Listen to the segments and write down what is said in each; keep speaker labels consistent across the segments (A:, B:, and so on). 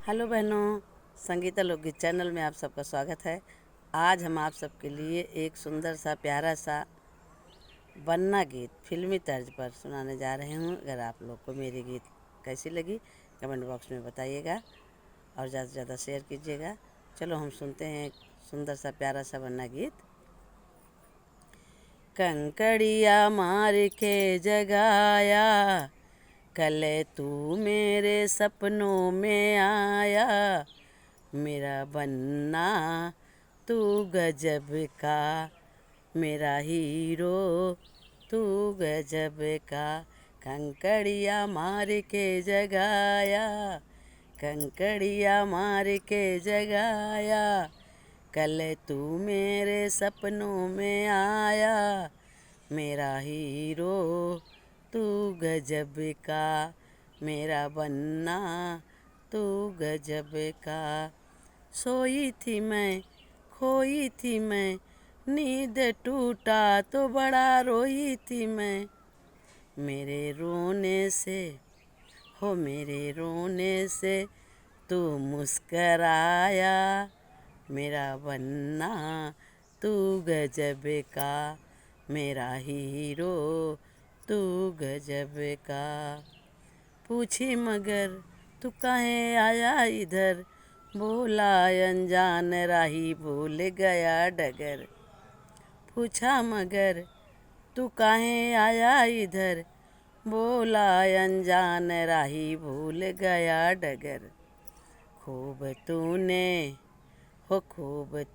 A: Hello बहनों, संगीता लोकगीत channel में आप सबका स्वागत है। आज हम आप सबके लिए एक सुंदर सा प्यारा सा वन्ना गीत फिल्मी तर्ज पर सुनाने जा रहे हूँ। अगर आप लोग को मेरी गीत कैसी लगी कमेंट बॉक्स में बताइएगा और ज़्यादा से ज़्यादा शेयर कीजिएगा। चलो हम सुनते हैं एक सुंदर सा प्यारा सा वन्ना गीत। कंकड़िया मार के जगाया, कल तू मेरे सपनों में आया, मेरा वन्ना तू गजब का, मेरा हीरो तू गजब का। कंकड़िया मार के जगाया, कंकड़िया मार के जगाया, कल तू मेरे सपनों में आया, मेरा हीरो तू गजब का, मेरा वन्ना तू गजब का। सोई थी मैं, खोई थी मैं, नींद टूटा तो बड़ा रोई थी मैं, मेरे रोने से हो मेरे रोने से तू मुस्कराया, मेरा वन्ना तू गजब का, मेरा हीरो तू गजब का। पूछी मगर तू काहे आया इधर, बोला अनजान राही भूल गया डगर। पूछा मगर तू काहे आया इधर, बोला अनजान राही भूल गया डगर। खूब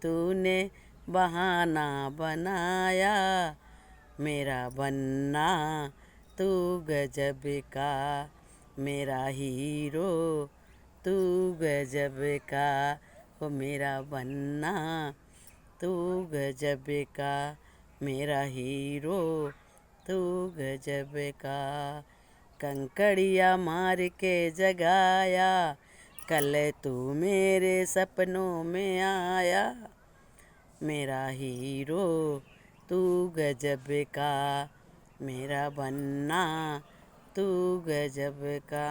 A: तूने बहाना बनाया, मेरा वन्ना तू गजब का, मेरा हीरो तू गजब का, हो मेरा वन्ना तू गजब का, मेरा हीरो तू गजब का। कंकड़िया मार के जगाया, कल तू मेरे सपनों में आया, मेरा हीरो तू गजब का, मेरा वन्ना तू गजब का।